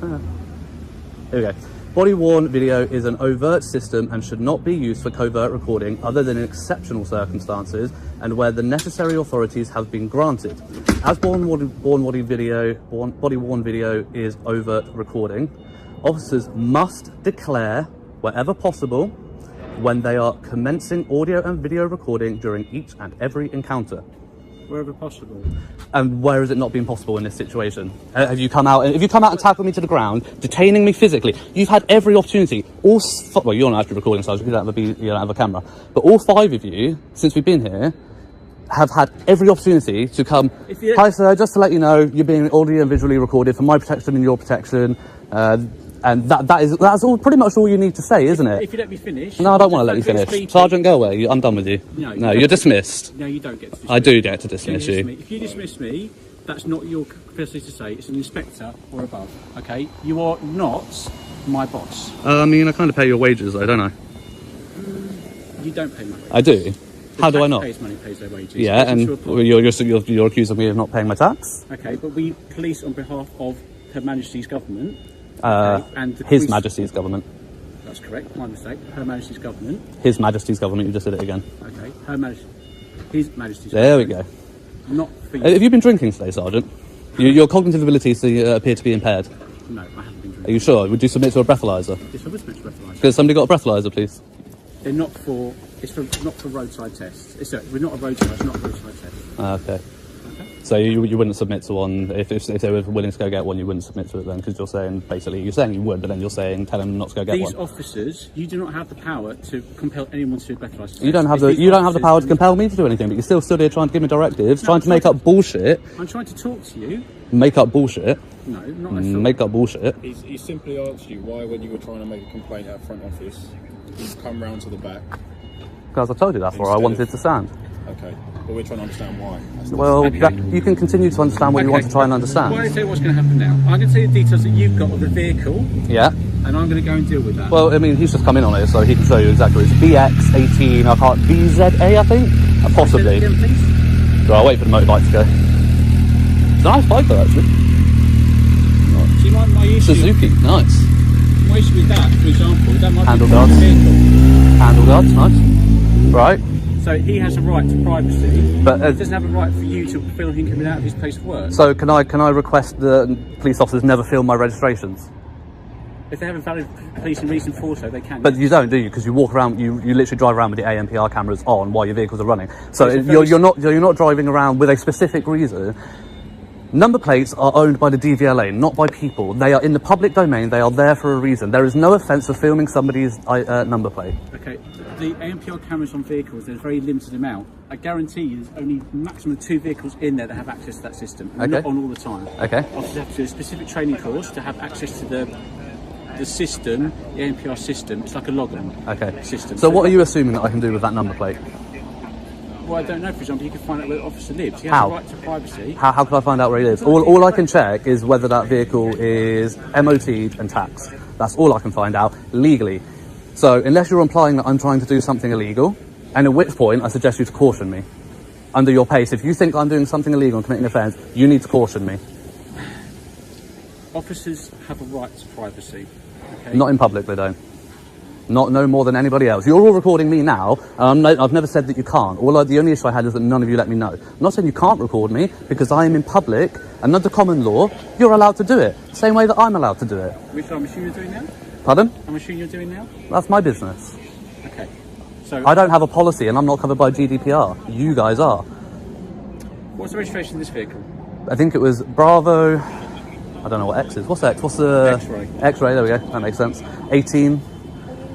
Here we go. Body-worn video is an overt system and should not be used for covert recording other than in exceptional circumstances and where the necessary authorities have been granted. As body-worn video is overt recording, officers must declare, wherever possible, when they are commencing audio and video recording during each and every encounter.
Wherever possible.
And where has it not been possible in this situation? Have you come out and tackled me to the ground, detaining me physically? You've had every opportunity. Well, you're not actually recording, so you don't have a camera. But all 5 of you, since we've been here, have had every opportunity to come. Hi, sir. Just to let you know, you're being audio and visually recorded for my protection and your protection. And that's all pretty much all you need to say, isn't it?
If you let me finish...
No, I don't want to let you finish. Sergeant, go away. I'm done with you. No, you're dismissed.
No, you don't get to dismiss.
I do get to dismiss you.
If you dismiss me, that's not your capacity to say. It's an inspector or above, okay? You are not my boss.
I mean, I kind of pay your wages though, don't I?
You don't pay my wages.
I do. How do I not?
Taxpayers' money pays their wages.
Yeah, and you're accusing me of not paying my tax?
Okay, but we police on behalf of Her Majesty's government.
And His Majesty's government.
That's correct, my mistake. Her Majesty's government.
His Majesty's government, you just said it again.
Okay, His Majesty's
there
government.
We go.
Not for you.
Have you been drinking today, Sergeant? Your cognitive abilities appear to be impaired.
No, I haven't been drinking.
Are you sure? Would you submit to a breathalyzer?
Yes, I would submit to a breathalyzer.
Could somebody got a breathalyzer, please?
They're not for... not for roadside tests. We're not a roadside. It's not a roadside test.
Okay. So you wouldn't submit to one if they were willing to go get one. You wouldn't submit to it then because you're saying you would, but then you're saying tell them not to go get one.
These officers, you do not have the power to compel anyone to do a breathalyzer test.
You don't have the power to compel me to do anything, but you're still stood here trying to give me directives, trying to make up bullshit.
I'm trying to talk to you.
Make up bullshit.
No, not at all.
Make up bullshit.
He simply asked you why, when you were trying to make a complaint at front office, he's come round to the back.
Because I told you that's where I wanted to stand.
Okay, but we're trying to understand why.
Well, you can continue to understand what you want to try and understand.
Why don't I tell you what's going to happen now? I'm going to tell you the details that you've got of the vehicle.
Yeah.
And I'm going to go and deal with that.
Well, I mean, he's just come in on it, so he can show you exactly. It's BX18, BZA, I think? Possibly.
Again, please?
So I'll wait for the motorbike to go. It's a nice bike though, actually.
See, my issue...
Suzuki, nice.
My issue with that, for example, that might
Handle
be
guards.
vehicle.
Handle guards, nice. Right.
So he has a right to privacy,
But,
he doesn't have a right for you to film him coming out of his place of work.
So can I request that police officers never film my registrations?
If they have a valid policing reason for so, they can.
But you don't, do you? Because you walk around, you literally drive around with the ANPR cameras on while your vehicles are running. So you're not driving around with a specific reason. Number plates are owned by the DVLA, not by people. They are in the public domain. They are there for a reason. There is no offence of filming somebody's number plate.
Okay, the ANPR cameras on vehicles, there's a very limited amount. I guarantee you there's only maximum 2 vehicles in there that have access to that system.
Okay.
Not on all the time.
Okay.
Officers have to do a specific training course to have access to the system, the ANPR system. It's like a login system.
So what are you assuming that I can do with that number plate?
Well, I don't know. For example, you can find out where the officer lives. He has
How?
a right to privacy.
How can I find out where he lives? All I can check is whether that vehicle is MOT'd and taxed. That's all I can find out legally. So unless you're implying that I'm trying to do something illegal, and at which point I suggest you to caution me. Under your pace, if you think I'm doing something illegal and committing an offence, you need to caution me.
Officers have a right to privacy. Okay?
Not in public, they don't. No more than anybody else. You're all recording me now, and I've never said that you can't. The only issue I had is that none of you let me know. I'm not saying you can't record me, because I am in public, and under common law, you're allowed to do it. Same way that I'm allowed to do it.
Which I'm assuming you're doing now?
Pardon?
I'm assuming you're doing now?
That's my business.
Okay. So
I don't have a policy, and I'm not covered by GDPR. You guys are.
What's the registration of this vehicle?
I think it was Bravo. I don't know what X is. What's X? What's the...
X-ray.
X-ray, there we go. That makes sense. 18...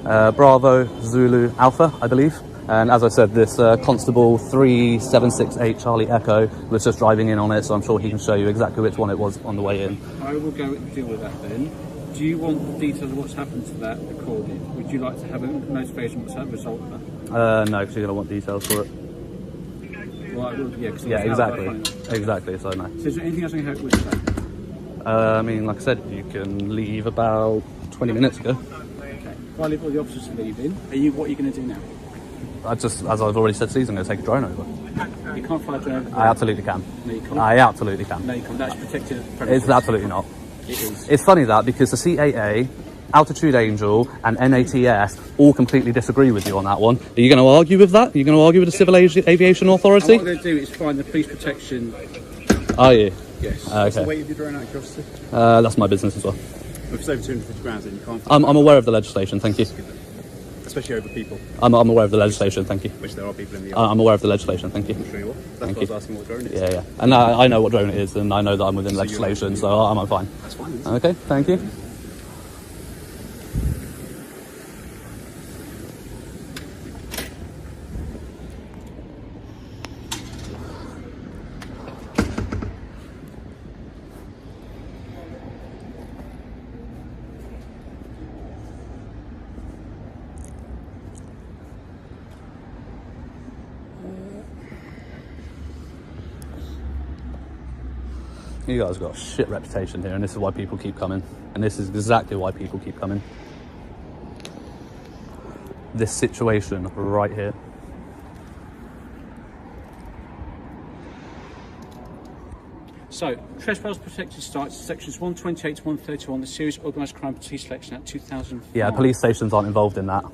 Bravo Zulu Alpha, I believe. And as I said, this Constable 3768 Charlie Echo was just driving in on it, so I'm sure he can show you exactly which one it was on the way in.
I will go and deal with that then. Do you want the details of what's happened to that recorded? Would you like to have a notification what's that result of that?
No, because you're going to want details for it.
Well, I will, yeah. 'Cause
Yeah, exactly. Exactly, so no.
So is there anything else I can help with today?
I mean, like I said, you can leave about 20 minutes ago.
If I leave all the officers are leaving, what are you going to do now?
As I've already said, Susan, I'm going to take a drone over.
You can't fly a drone over.
I absolutely can.
No, you can't.
I absolutely can.
No, you can't. That's protected premises.
It's absolutely not.
It is.
It's funny that because the CAA, Altitude Angel, and NATS all completely disagree with you on that one. Are you going to argue with that? Are you going to argue with the Civil Aviation Authority?
And what I'm going to do is find the police protection.
Are you?
Yes.
Okay.
What's the weight of your drone out of curiosity?
That's my business as well.
If it's over 250 grams, then you can't.
I'm aware of the legislation, thank you.
Especially over people.
I'm aware of the legislation, thank you.
Which there are people in the
I'm aware of the legislation, thank you.
I'm sure you are. That's why I was asking what drone it is.
Yeah. And I know what drone it is, and I know that I'm within legislation, so I'm fine.
That's fine.
Okay, thank you. You guys got a shit reputation here, and this is why people keep coming. And this is exactly why people keep coming. This situation right here.
So, Trespass Protected Sites, sections 128 to 131, the Serious Organised Crime Police Selection Act 2005.
Yeah, police stations aren't involved in that,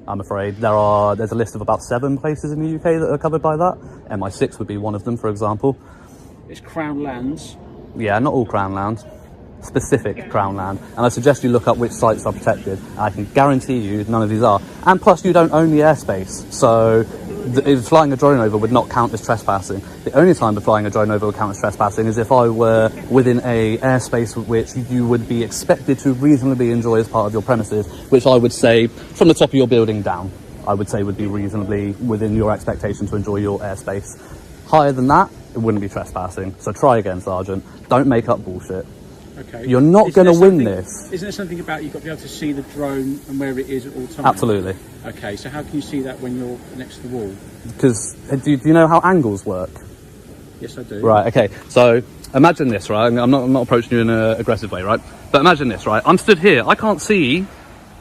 I'm afraid. There's a list of about 7 places in the UK that are covered by that. MI6 would be one of them, for example.
It's Crown Lands.
Yeah, not all Crown Land, specific Crown Land. And I suggest you look up which sites are protected. I can guarantee you none of these are. And plus you don't own the airspace, so flying a drone over would not count as trespassing. The only time that flying a drone over would count as trespassing is if I were within a airspace which you would be expected to reasonably enjoy as part of your premises, which I would say from the top of your building down, I would say would be reasonably within your expectation to enjoy your airspace. Higher than that, it wouldn't be trespassing. So try again, Sergeant. Don't make up bullshit.
Okay.
You're not going to win this.
Isn't there something about you've got to be able to see the drone and where it is at all times?
Absolutely.
Okay, so how can you see that when you're next to the wall?
Because do you know how angles work?
Yes, I do.
Right, okay. So imagine this, right? I'm not approaching you in an aggressive way, right? But imagine this, right? I'm stood here. I can't see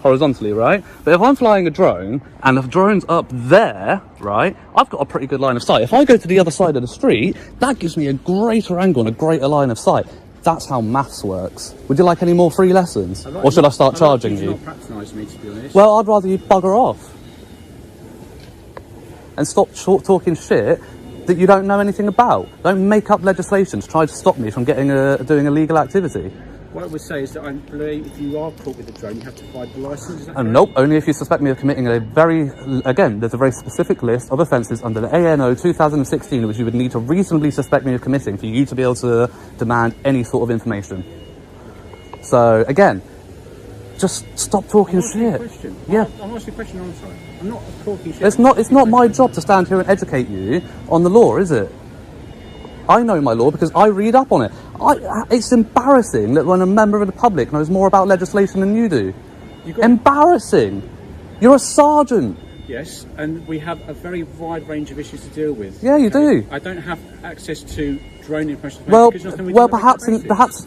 horizontally, right? But if I'm flying a drone and the drone's up there, right, I've got a pretty good line of sight. If I go to the other side of the street, that gives me a greater angle and a greater line of sight. That's how maths works. Would you like any more free lessons? Or should I start charging you?
Not patronise me, to be honest.
Well, I'd rather you bugger off. and stop talking shit that you don't know anything about. Don't make up legislation to try to stop me from doing a legal activity.
What I would say is that I believe if you are caught with a drone, you have to provide the licence. Is that correct?
Nope, only if you suspect me of committing there's a very specific list of offences under the ANO 2016 which you would need to reasonably suspect me of committing for you to be able to demand any sort of information. So, again, just stop talking shit. Yeah.
I'm asking a question, I'm sorry. I'm not talking shit.
It's not my job to stand here and educate you on the law, is it? I know my law because I read up on it. It's embarrassing that when a member of the public knows more about legislation than you do. Embarrassing. You're a sergeant.
Yes, and we have a very wide range of issues to deal with.
Yeah, you do.
I don't have access to drone information.
Well, perhaps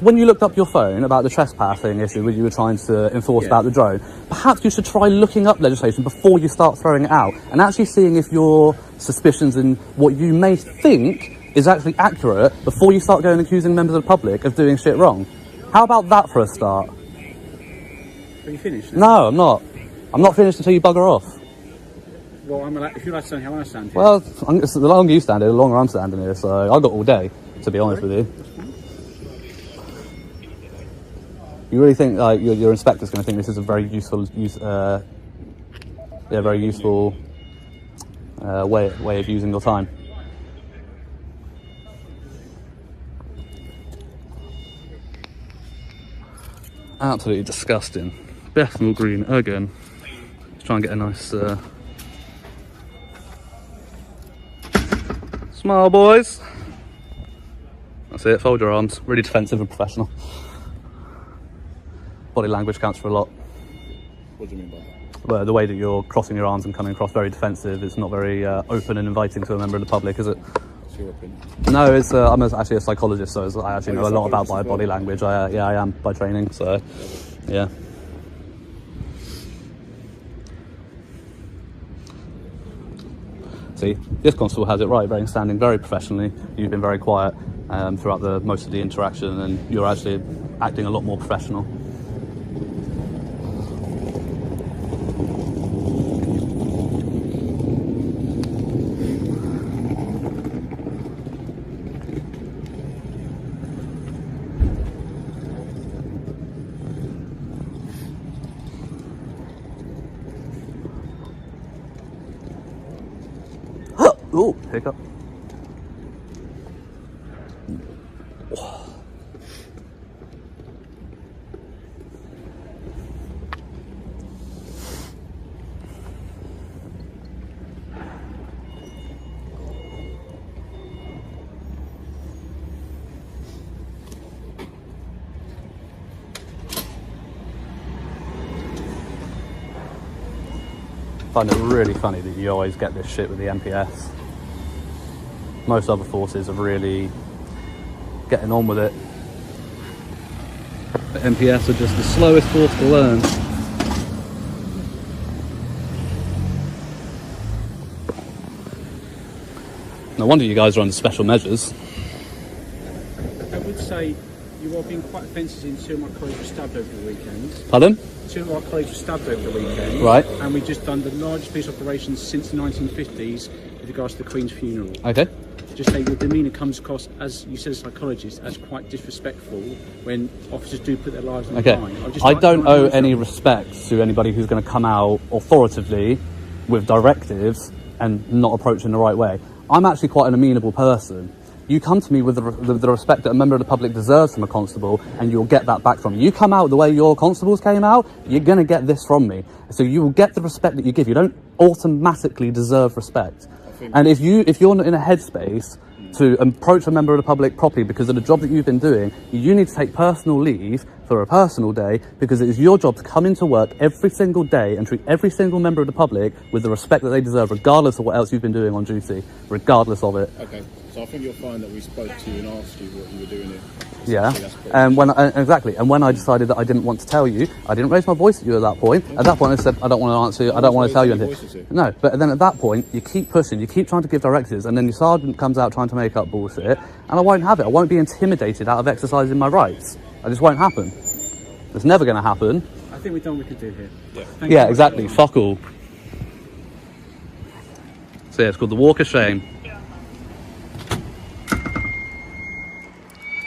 when you looked up your phone about the trespassing issue which you were trying to enforce about the drone, perhaps you should try looking up legislation before you start throwing it out and actually seeing if your suspicions and what you may think is actually accurate before you start going accusing members of the public of doing shit wrong. How about that for a start?
Are you finished?
No, I'm not. I'm not finished until you bugger off.
Well, if you're allowed to stand here, I'm allowed to stand here.
Well, the longer you stand here, the longer I'm standing here, so I've got all day, to be honest with you. You really think like your inspector's going to think this is a very useful way of using your time? Absolutely disgusting. Bethnal Green again. Let's try and get a nice smile, boys. That's it, fold your arms. Really defensive and professional. Body language counts for a lot.
What do you mean by that?
Well, the way that you're crossing your arms and coming across very defensive, it's not very open and inviting to a member of the public, is it?
What's your opinion?
No, I'm actually a psychologist, so I actually know a lot about body language. I am by training, so yeah. See, this constable has it right, standing very professionally. You've been very quiet throughout most of the interaction, and you're actually acting a lot more professional. Oh, hiccup. I find it really funny that you always get this shit with the MPS. Most other forces are really getting on with it. The MPS are just the slowest force to learn. No wonder you guys are under special measures.
I would say you are being quite offensive in two of my colleagues were stabbed over the weekend.
Pardon?
Two of our colleagues were stabbed over the weekend.
Right.
And we've just done the largest police operations since the 1950s with regards to the Queen's funeral.
Okay.
Just say your demeanour comes across, as you said, as a psychologist, as quite disrespectful when officers do put their lives on the line.
I don't owe any respect to anybody who's going to come out authoritatively with directives and not approach in the right way. I'm actually quite an amenable person. You come to me with the respect that a member of the public deserves from a constable, and you'll get that back from me. You come out the way your constables came out, you're going to get this from me. So you will get the respect that you give. You don't automatically deserve respect. And if you're not in a headspace to approach a member of the public properly because of the job that you've been doing, you need to take personal leave for a personal day, because it is your job to come into work every single day and treat every single member of the public with the respect that they deserve, regardless of what else you've been doing on duty, regardless of it.
Okay, so I think you'll find that we spoke to you and asked you what you were doing here.
Yeah, and exactly. And when I decided that I didn't want to tell you, I didn't raise my voice at you at that point. At that point, I said I don't want to answer you. I don't want to tell you anything. No, but then at that point, you keep pushing, you keep trying to give directives, and then your sergeant comes out trying to make up bullshit, and I won't have it. I won't be intimidated out of exercising my rights. It just won't happen. It's never going to happen.
I think we've done what we can do here.
Yeah, exactly. Fuck all. So yeah, it's called the Walk of Shame.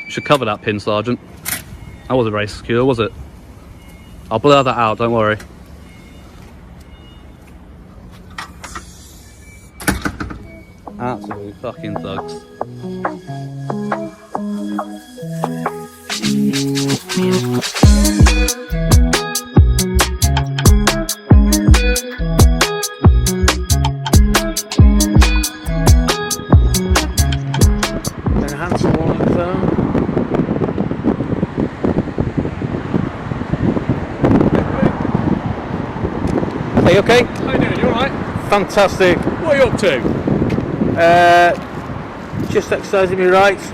You should cover that pin, Sergeant. That wasn't very secure, was it? I'll blur that out, don't worry. Absolute fucking thugs.
Enhance warning zone. Are you okay?
How you doing? You alright?
Fantastic.
What are you up to?
Just exercising my rights.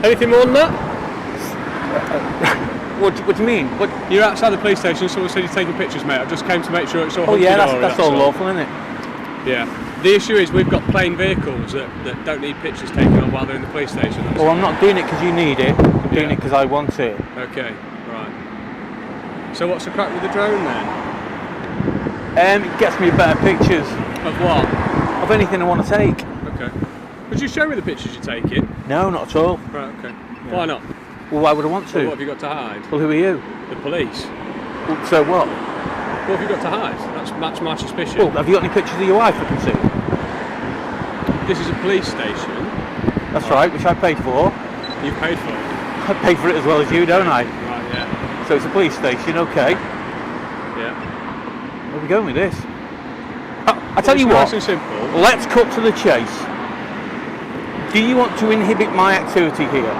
Anything more than that?
What do you mean? What?
You're outside the police station, someone said you're taking pictures, mate. I just came to make sure it's all
Oh yeah,
hunky-dory,
that's all lawful, isn't it?
Yeah. The issue is we've got plain vehicles that don't need pictures taken of while they're in the police station.
Well, I'm not doing it because you need it. I'm doing it because I want it.
Okay, right. So what's the crack with the drone then?
It gets me better pictures.
Of what?
Of anything I want to take.
Okay. Would you show me the pictures you're taking?
No, not at all.
Right, okay. Why not?
Well, why would I want to?
Well, what have you got to hide?
Well, who are you?
The police.
Well, so what?
What have you got to hide? That's my suspicion.
Well, have you got any pictures of your wife I can see?
This is a police station.
That's right, which I paid for.
You've paid for it?
I pay for it as well as you, don't I?
Right, yeah.
So it's a police station, okay.
Yeah.
Where are we going with this? I tell you
nice
what,
and simple.
let's cut to the chase. Do you want to inhibit my activity here?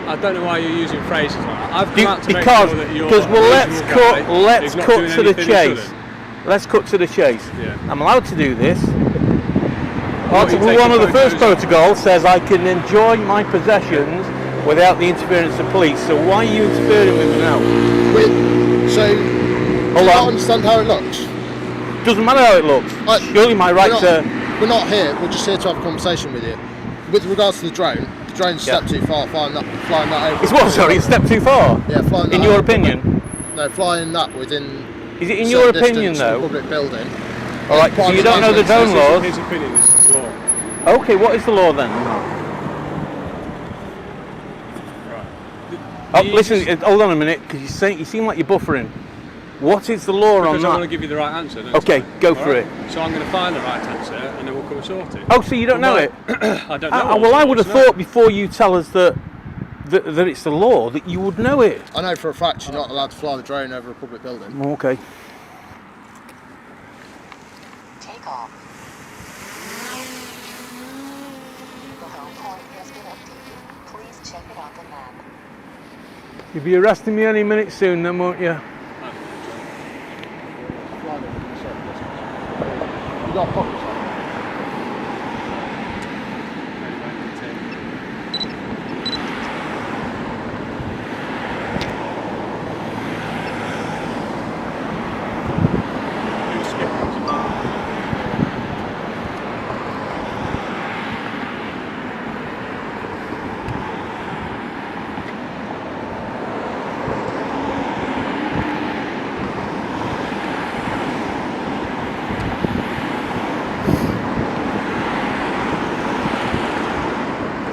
I don't know why you're using phrases like that. I've come out to make
Because
sure that you're
well, let's
not
cut
doing
to the
anything he
chase.
shouldn't.
Let's cut to the chase.
Yeah.
I'm allowed to do this.
What, you
Article
take
1 of the
the
first
photos?
protocol says I can enjoy my possessions without the interference of police. So why are you interfering with me now?
So,
Hold
I
on.
don't understand how it looks.
Doesn't matter how it looks. Surely my right to...
We're not here, we're just here to have a conversation with you. With regards to the drone's a step too far, flying that over.
It's what, sorry, a step too far?
Yeah, flying that
In your
over
opinion?
No, flying that within...
Is it in your
certain
opinion,
distance from
though?
a public building.
Alright, so you don't know the drone laws?
His opinion is law.
Okay, what is the law then? Oh, listen, hold on a minute, because you seem like you're buffering. What is the law on
Because
that?
I want to give you the right answer. don't
Okay,
I?
go
All
for it.
So I'm going to find the right answer, and then we'll come and sort it.
Oh, so you don't know it?
I don't know.
Well, I would have thought before you tell us that it's the law, that you would know it.
I know for a fact you're not allowed to fly the drone over a public building.
Okay.
Take off. The home point has been updated. Please check it on the map.
You'll be arresting me any minute soon then, won't you?
You got pockets on.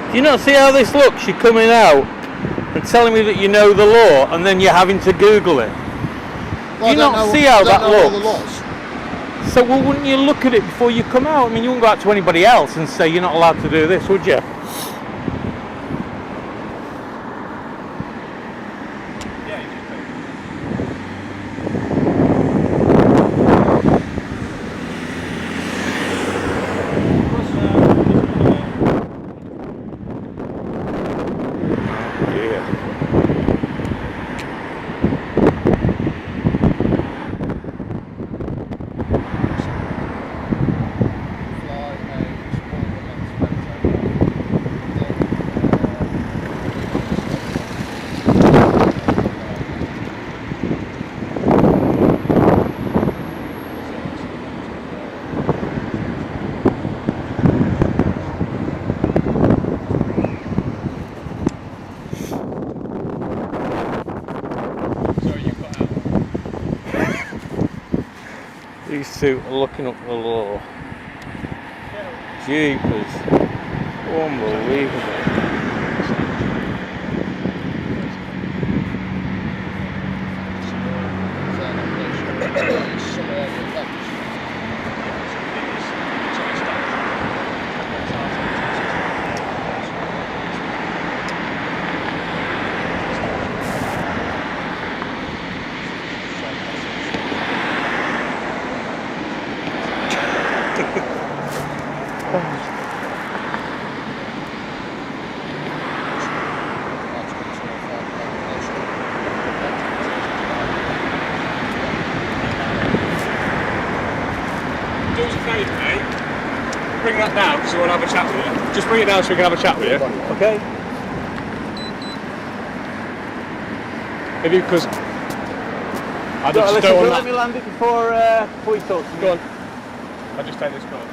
Do you not see how this looks? You're coming out and telling me that you know the law, and then you're having to Google it. Do you not see how that looks? So well, wouldn't you look at it before you come out? I mean, you wouldn't go out to anybody else and say you're not allowed to do this, would you? These two are looking up the law. Jeepers. Unbelievable.
Do us a favour, mate. Bring that down so we'll have a chat with you. Just bring it down so we can have a chat with you. Okay? Maybe because I just
Listen,
don't want
let me land it before we talk to me.
Go on. I'll just take this card.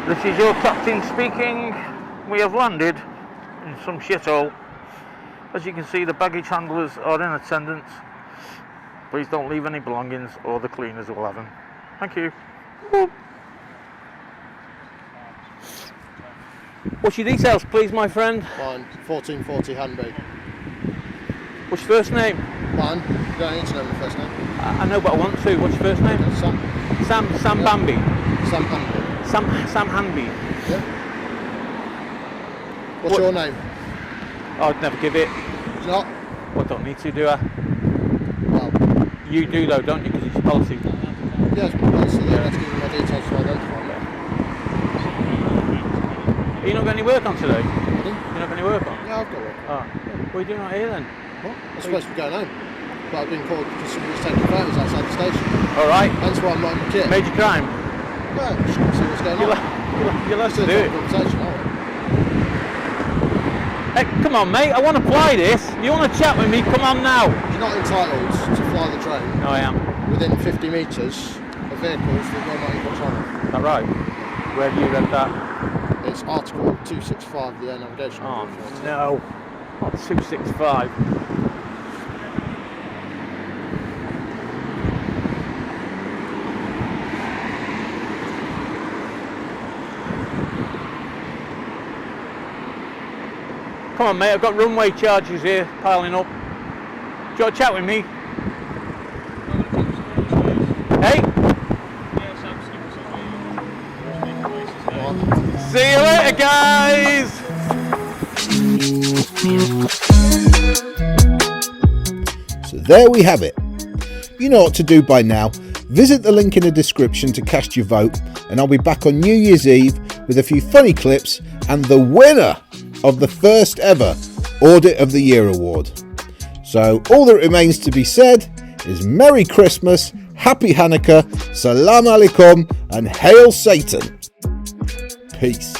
This is your captain speaking. We have landed in some shithole. As you can see, the baggage handlers are in attendance. Please don't leave any belongings or the cleaners will have them. Thank you. What's your details, please, my friend?
Mine, 1440 Hanby.
What's your first name?
Mine? You don't need to know my first name.
I know, but I want to. What's your first name?
Sam.
Sam Bambi.
Sam Hanby.
Sam Hanby.
Yeah. What's your name?
I'd never give it.
It's not?
Well, I don't need to, do I?
Well.
You do though, don't you? Because it's your policy.
Yeah, it's my policy. They have to give me my details to identify me.
Are you not got any work on today?
Pardon?
You not got any work on?
Yeah, I've got work.
Oh. What are you doing out here then?
What? I'm supposed to be going home. But I've been called because somebody's taking photos outside the station.
Alright.
Hence why I'm not in the kit.
Major crime?
No, just want to see what's going on.
You'll have to do it.
Conversation, aren't we?
Hey, come on, mate. I want to fly this. You want to chat with me? Come on now.
You're not entitled to fly the drone.
No, I am.
Within 50 metres of vehicles that you're not in control of.
Is that right? Where have you read that?
It's Article 265 of the Air Navigation.
Oh, no. Not 265. Come on, mate, I've got runway charges here piling up. Do you want to chat with me? Hey? See you later, guys!
So there we have it. You know what to do by now. Visit the link in the description to cast your vote, and I'll be back on New Year's Eve with a few funny clips and the winner of the first ever Audit of the Year award. So all that remains to be said is Merry Christmas, Happy Hanukkah, Salam Alaikum, and Hail Satan. Peace.